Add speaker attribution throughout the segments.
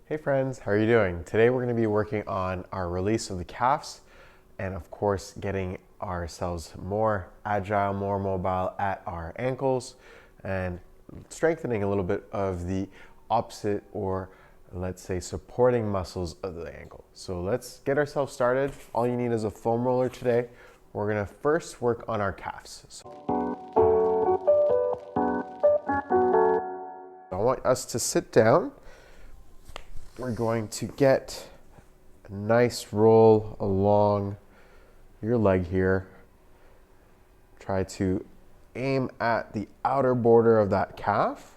Speaker 1: Hey friends, how are you doing? Today we're going to be working on our release of the calves and of course getting ourselves more agile, more mobile at our ankles and strengthening a little bit of the opposite or let's say supporting muscles of the ankle. So let's get ourselves started. All you need is a foam roller today. We're going to first work on our calves. So I want us to sit down. We're going to get a nice roll along your leg here. Try to aim at the outer border of that calf.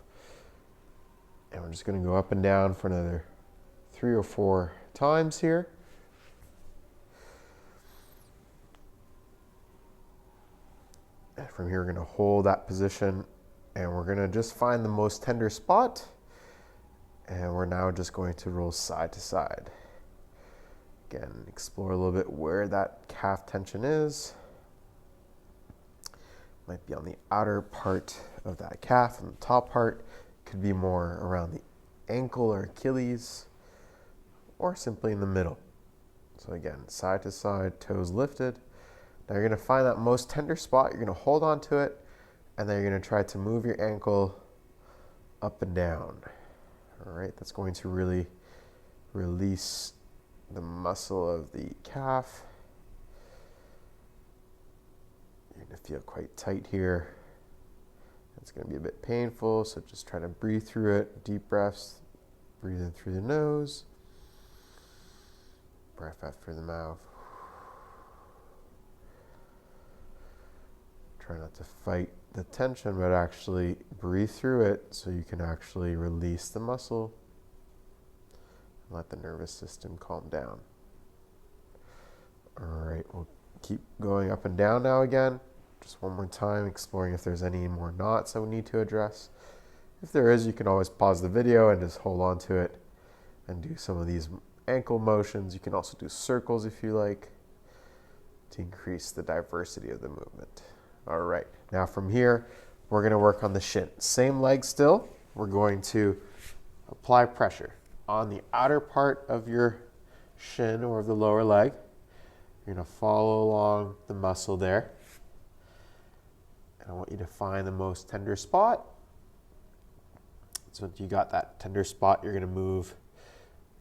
Speaker 1: And we're just going to go up and down for another 3 or 4 times here. And from here, we're going to hold that position and we're going to just find the most tender spot. And we're now just going to roll side to side. Again, explore a little bit where that calf tension is. Might be on the outer part of that calf, and the top part could be more around the ankle or Achilles, or simply in the middle. So again, side to side, toes lifted. Now you're going to find that most tender spot. You're going to hold on to it, and then you're going to try to move your ankle up and down. All right, that's going to really release the muscle of the calf. You're going to feel quite tight here. It's going to be a bit painful, so just try to breathe through it. Deep breaths, breathe in through the nose, breath out through the mouth. Try not to fight the tension, but actually breathe through it so you can actually release the muscle and let the nervous system calm down. All right, we'll keep going up and down now again. Just one more time, exploring if there's any more knots that we need to address. If there is, you can always pause the video and just hold on to it and do some of these ankle motions. You can also do circles if you like to increase the diversity of the movement. All right, now from here, we're going to work on the shin. Same leg still. We're going to apply pressure on the outer part of your shin or of the lower leg. You're going to follow along the muscle there. And I want you to find the most tender spot. So once you got that tender spot, you're going to move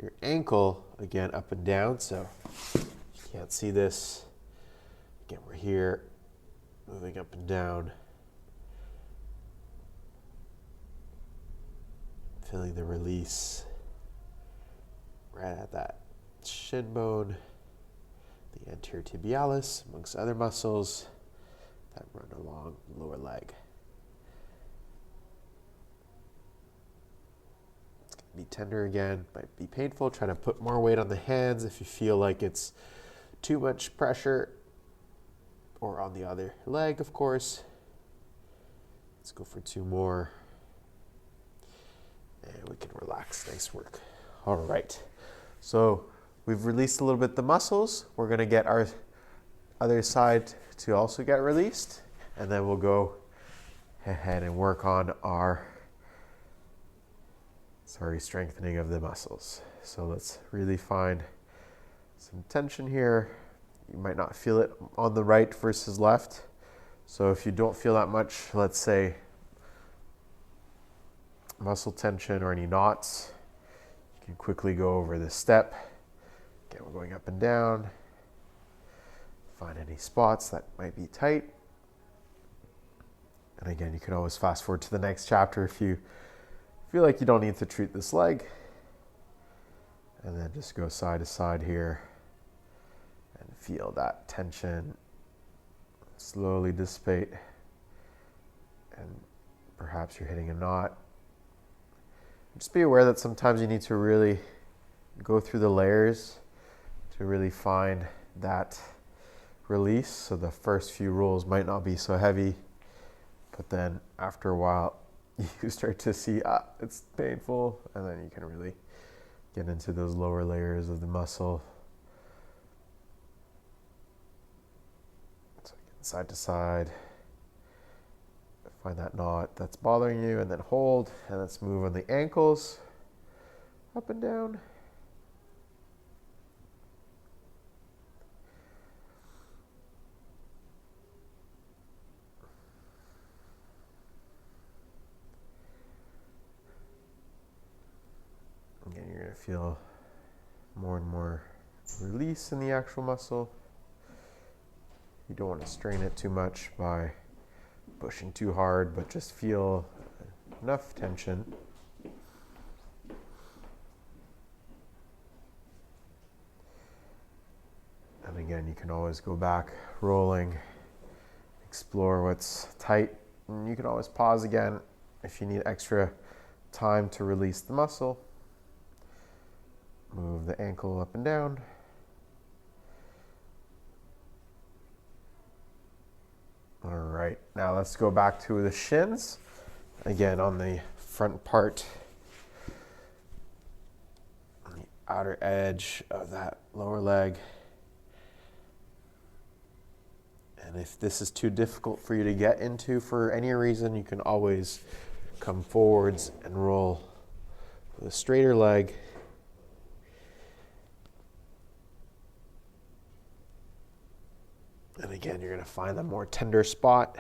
Speaker 1: your ankle again up and down. So you can't see this. Again, we're here. Moving up and down, feeling the release right at that shin bone, the anterior tibialis, amongst other muscles that run along the lower leg. It's going to be tender again, might be painful. Try to put more weight on the hands if you feel like it's too much pressure. Or on the other leg, of course. Let's go for 2 more. And we can relax. Nice work. All right. So we've released a little bit the muscles. We're going to get our other side to also get released. And then we'll go ahead and work on our strengthening of the muscles. So let's really find some tension here. You might not feel it on the right versus left. So if you don't feel that much, let's say muscle tension or any knots, you can quickly go over this step. Again, we're going up and down. Find any spots that might be tight. And again, you can always fast forward to the next chapter if you feel like you don't need to treat this leg. And then just go side to side here. And feel that tension slowly dissipate. And perhaps you're hitting a knot. Just be aware that sometimes you need to really go through the layers to really find that release. So the first few rolls might not be so heavy, but then after a while, you start to see, it's painful. And then you can really get into those lower layers of the muscle. Side to side, find that knot that's bothering you and then hold, and let's move on the ankles. up and down. Again, you're going to feel more and more release in the actual muscle. You don't want to strain it too much by pushing too hard, but just feel enough tension. And again, you can always go back, rolling, explore what's tight. And you can always pause again if you need extra time to release the muscle. Move the ankle up and down. All right, now let's go back to the shins. Again, on the front part, on the outer edge of that lower leg. And if this is too difficult for you to get into for any reason, you can always come forwards and roll with a straighter leg. And again, you're going to find the more tender spot.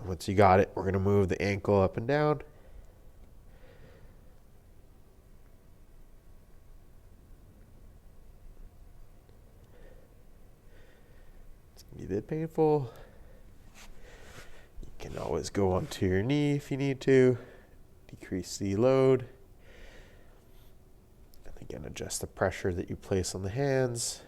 Speaker 1: Once you got it, we're going to move the ankle up and down. It's going to be a bit painful. You can always go onto your knee if you need to. Decrease the load. And again, adjust the pressure that you place on the hands.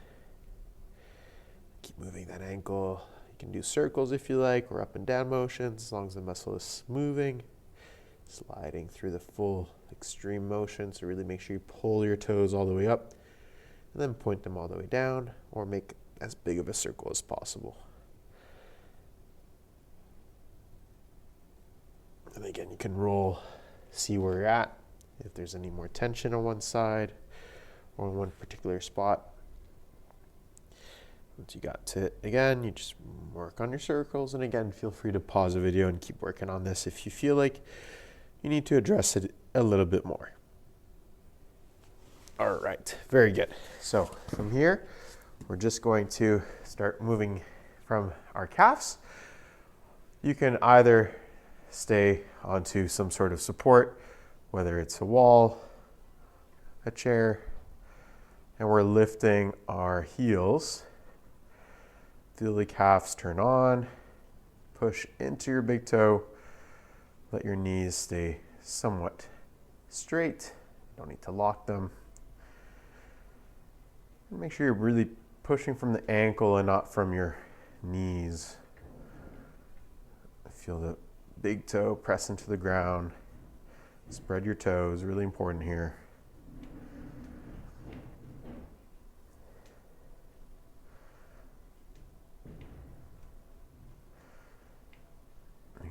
Speaker 1: Keep moving that ankle. You can do circles if you like, or up and down motions, as long as the muscle is moving. Sliding through the full extreme motion, so really make sure you pull your toes all the way up, and then point them all the way down, or make as big of a circle as possible. And again, you can roll, see where you're at, if there's any more tension on one side, or in one particular spot. Once you got to it again, you just work on your circles. And again, feel free to pause the video and keep working on this if you feel like you need to address it a little bit more. All right, very good. So from here, we're just going to start moving from our calves. You can either stay onto some sort of support, whether it's a wall, a chair, and we're lifting our heels. Feel the calves turn on, push into your big toe, let your knees stay somewhat straight, don't need to lock them. And make sure you're really pushing from the ankle and not from your knees. Feel the big toe press into the ground, spread your toes, really important here.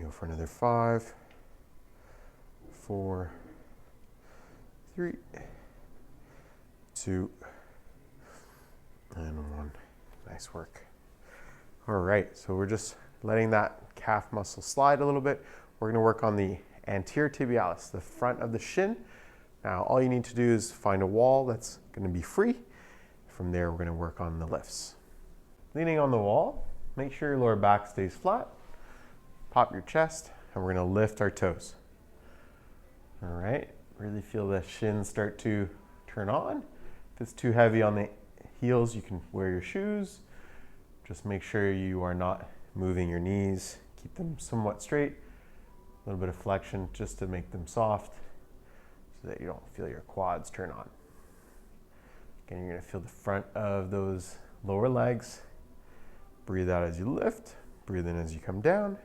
Speaker 1: Go for another 5, 4, 3, 2, and 1. Nice work. All right, so we're just letting that calf muscle slide a little bit. We're going to work on the anterior tibialis, the front of the shin. Now, all you need to do is find a wall that's going to be free. From there, we're going to work on the lifts. Leaning on the wall, make sure your lower back stays flat. Pop your chest, and we're going to lift our toes. All right, really feel the shins start to turn on. If it's too heavy on the heels, you can wear your shoes. Just make sure you are not moving your knees. Keep them somewhat straight. A little bit of flexion just to make them soft so that you don't feel your quads turn on. Again, you're going to feel the front of those lower legs. Breathe out as you lift. Breathe in as you come down.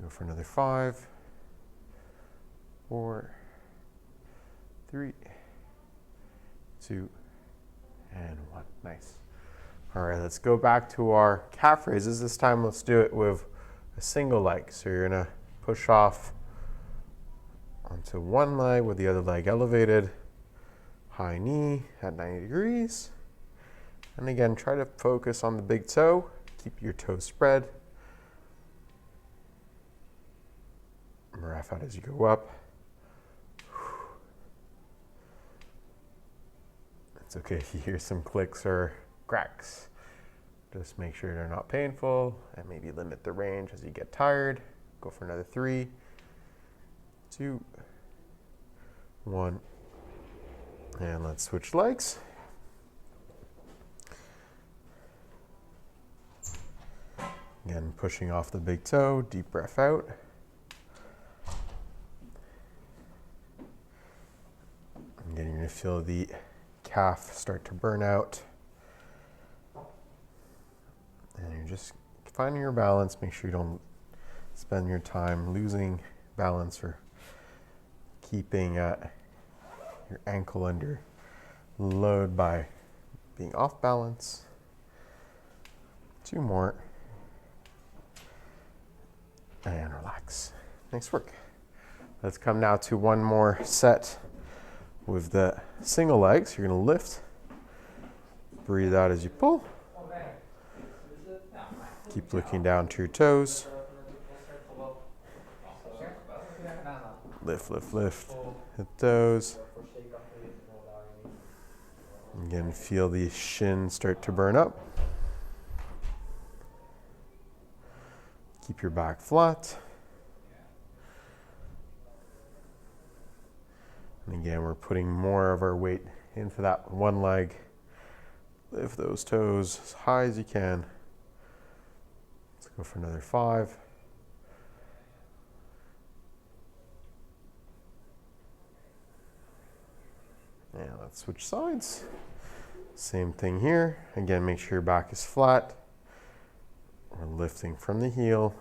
Speaker 1: Go for another 5, 4, 3, 2, and 1. Nice. All right, let's go back to our calf raises. This time, let's do it with a single leg. So you're gonna push off onto one leg with the other leg elevated, high knee at 90 degrees, And again, try to focus on the big toe. Keep your toes spread. Breath out as you go up. It's okay if you hear some clicks or cracks. Just make sure they're not painful and maybe limit the range as you get tired. Go for another 3, 2, 1. And let's switch legs. Again, pushing off the big toe, deep breath out. Again, you're going to feel the calf start to burn out. And you're just finding your balance. Make sure you don't spend your time losing balance or keeping your ankle under load by being off balance. 2 more. And relax. Nice work. Let's come now to one more set with the single legs. You're going to lift. Breathe out as you pull. Keep looking down to your toes. Lift, lift, lift. Hit those. Again, feel the shin start to burn up. Keep your back flat. And again, we're putting more of our weight into that one leg. Lift those toes as high as you can. Let's go for another 5. And let's switch sides. Same thing here. Again, make sure your back is flat. We're lifting from the heel.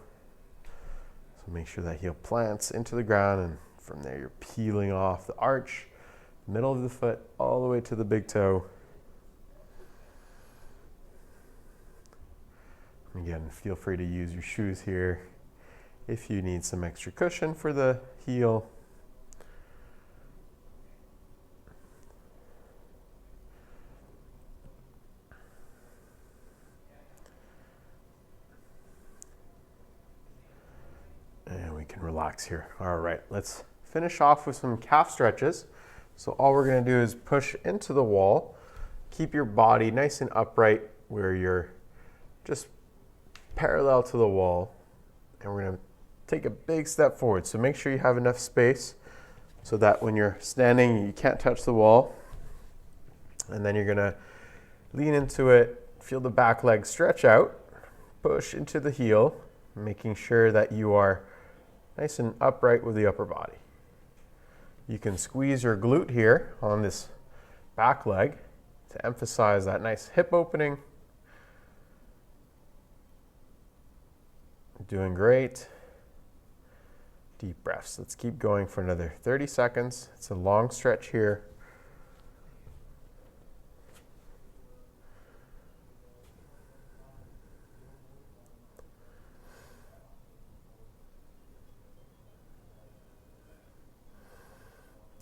Speaker 1: So make sure that heel plants into the ground, and from there you're peeling off the arch, middle of the foot, all the way to the big toe. Again, feel free to use your shoes here if you need some extra cushion for the heel. And we can relax here. All right, let's finish off with some calf stretches. So all we're going to do is push into the wall. Keep your body nice and upright where you're just parallel to the wall. And we're going to take a big step forward. So make sure you have enough space so that when you're standing, you can't touch the wall. And then you're going to lean into it, feel the back leg stretch out, push into the heel, making sure that you are nice and upright with the upper body. You can squeeze your glute here on this back leg to emphasize that nice hip opening. Doing great. Deep breaths. Let's keep going for another 30 seconds. It's a long stretch here.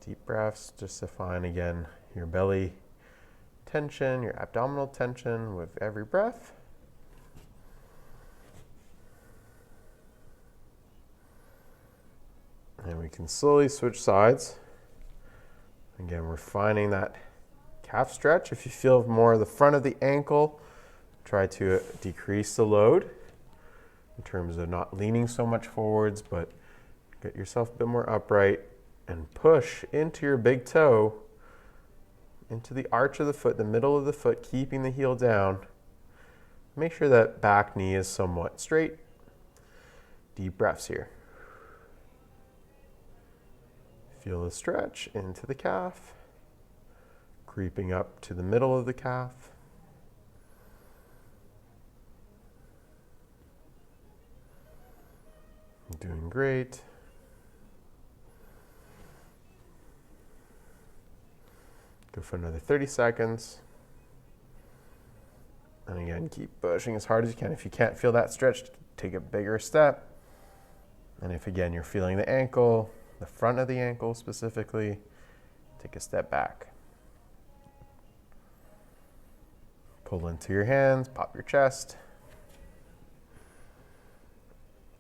Speaker 1: Deep breaths just to find again your belly tension, your abdominal tension with every breath. And we can slowly switch sides. Again, we're finding that calf stretch. If you feel more of the front of the ankle, try to decrease the load in terms of not leaning so much forwards, but get yourself a bit more upright and push into your big toe, into the arch of the foot, the middle of the foot, keeping the heel down. Make sure that back knee is somewhat straight. Deep breaths here. Feel the stretch into the calf, creeping up to the middle of the calf. Doing great. Go for another 30 seconds. And again, keep pushing as hard as you can. If you can't feel that stretch, take a bigger step. And if again, you're feeling the ankle, the front of the ankle specifically, take a step back. Pull into your hands, pop your chest.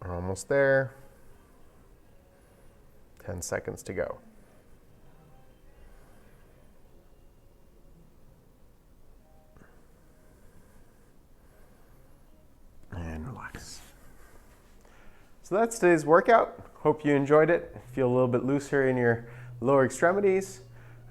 Speaker 1: We're almost there. 10 seconds to go. And relax. So that's today's workout. Hope you enjoyed it. Feel a little bit looser in your lower extremities.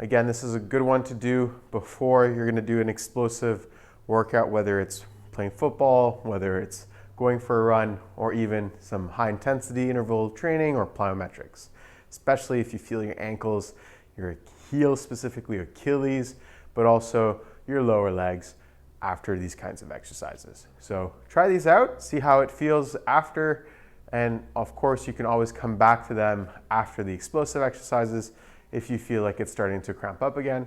Speaker 1: Again, this is a good one to do before you're going to do an explosive workout, whether it's playing football, whether it's going for a run, or even some high intensity interval training or plyometrics. Especially if you feel your ankles, your heels, specifically Achilles, but also your lower legs after these kinds of exercises. So try these out, see how it feels after, and of course you can always come back to them after the explosive exercises if you feel like it's starting to cramp up again.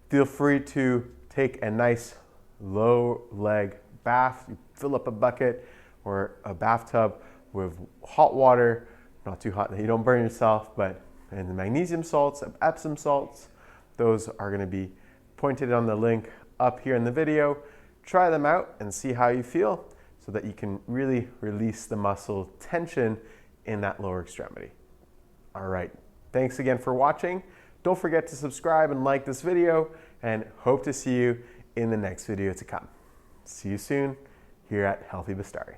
Speaker 1: Feel free to take a nice low leg bath. You fill up a bucket or a bathtub with hot water, not too hot that you don't burn yourself, but and the magnesium salts, Epsom salts, those are going to be pointed on the link up here in the video. Try them out and see how you feel so that you can really release the muscle tension in that lower extremity. All right, thanks again for watching. Don't forget to subscribe and like this video, and hope to see you in the next video to come. See you soon here at Healthy Bastari.